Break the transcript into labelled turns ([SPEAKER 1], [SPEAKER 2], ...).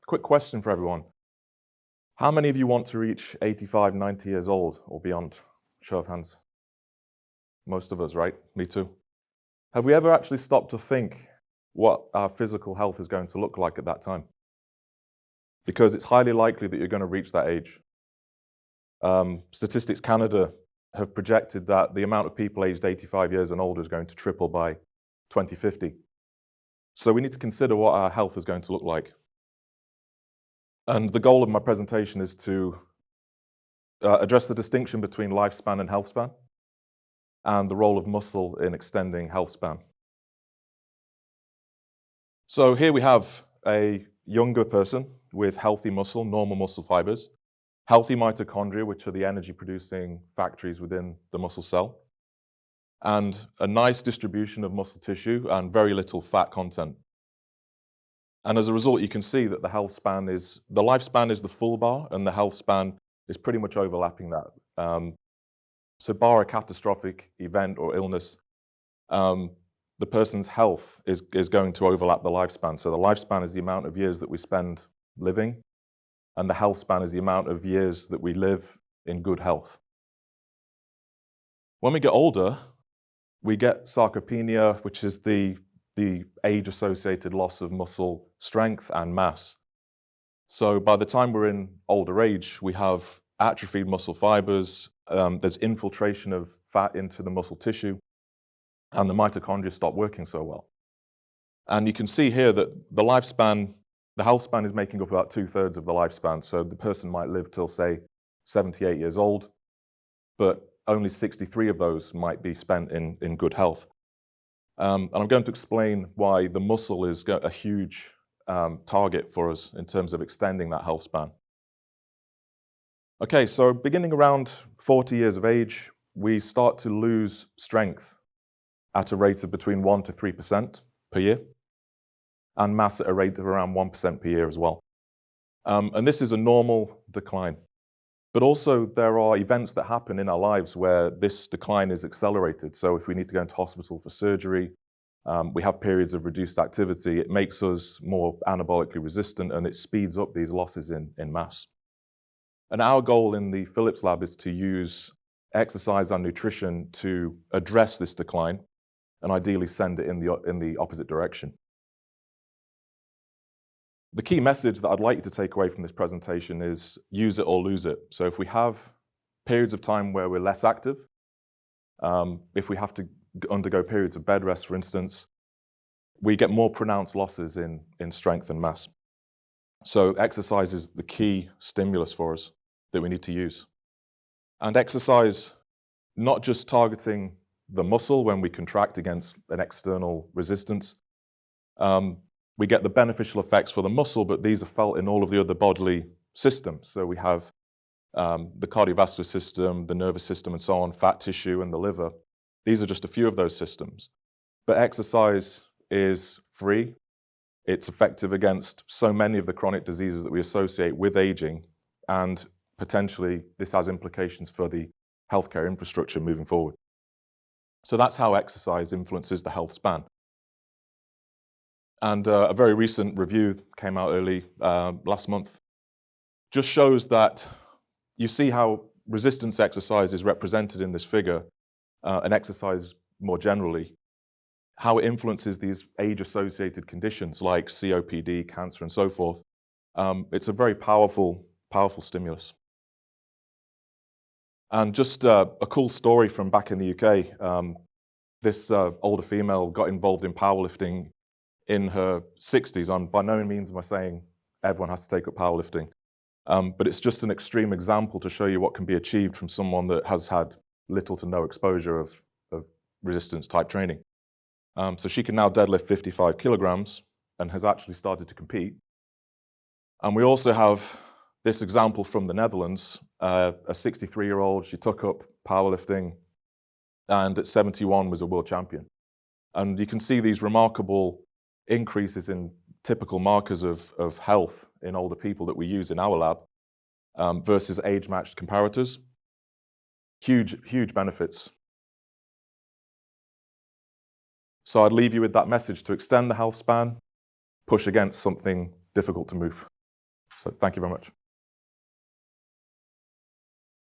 [SPEAKER 1] Quick question for everyone. How many of you want to reach 85, 90 years old or beyond? Show of hands. Most of us, right? Me too. Have we ever actually stopped to think what our physical health is going to look like at that time? Because it's highly likely that you're going to reach that age. Statistics Canada have projected that the amount of people aged 85 years and older is going to triple by 2050. So we need to consider what our health is going to look like. And the goal of my presentation is to address the distinction between lifespan and healthspan, and the role of muscle in extending healthspan. So here we have a younger person with healthy muscle, normal muscle fibers, healthy mitochondria, which are the energy-producing factories within the muscle cell, and a nice distribution of muscle tissue and very little fat content. And as a result, you can see that the lifespan is the full bar, and the health span is pretty much overlapping that. So bar a catastrophic event or illness, the person's health is going to overlap the lifespan. So the lifespan is the amount of years that we spend living, and the health span is the amount of years that we live in good health. When we get older, we get sarcopenia, which is the age-associated loss of muscle strength and mass. So by the time we're in older age, we have atrophied muscle fibers, there's infiltration of fat into the muscle tissue, and the mitochondria stop working so well. And you can see here that the health span is making up about 2/3 of the lifespan. So the person might live till, say, 78 years old, but only 63 of those might be spent in good health. And I'm going to explain why the muscle is a huge target for us in terms of extending that health span. Okay, so beginning around 40 years of age, we start to lose strength at a rate of between 1% to 3% per year, and mass at a rate of around 1% per year as well. And this is a normal decline. But also there are events that happen in our lives where this decline is accelerated. So if we need to go into hospital for surgery, we have periods of reduced activity, it makes us more anabolically resistant, and it speeds up these losses in mass. And our goal in the Philips lab is to use exercise and nutrition to address this decline and ideally send it in the opposite direction. The key message that I'd like you to take away from this presentation is use it or lose it. So if we have periods of time where we're less active, if we have to undergo periods of bed rest, for instance, we get more pronounced losses in strength and mass. So exercise is the key stimulus for us that we need to use. And exercise, not just targeting the muscle when we contract against an external resistance, we get the beneficial effects for the muscle, but these are felt in all of the other bodily systems. So we have the cardiovascular system, the nervous system, and so on, fat tissue, and the liver. These are just a few of those systems. But exercise is free. It's effective against so many of the chronic diseases that we associate with aging, and potentially this has implications for the healthcare infrastructure moving forward. So that's how exercise influences the health span. And a very recent review came out early last month, just shows that you see how resistance exercise is represented in this figure, and exercise more generally, how it influences these age-associated conditions like COPD, cancer, and so forth. It's a very powerful stimulus. And just a cool story from back in the UK, this older female got involved in powerlifting in her 60s. And by no means am I saying everyone has to take up powerlifting, but it's just an extreme example to show you what can be achieved from someone that has had little to no exposure of resistance type training. So she can now deadlift 55 kilograms and has actually started to compete. And we also have this example from the Netherlands, a 63-year-old, she took up powerlifting and at 71 was a world champion. And you can see these remarkable increases in typical markers of health in older people that we use in our lab versus age-matched comparators. Huge benefits. So I'd leave you with that message: to extend the health span, push against something difficult to move. So thank you very much.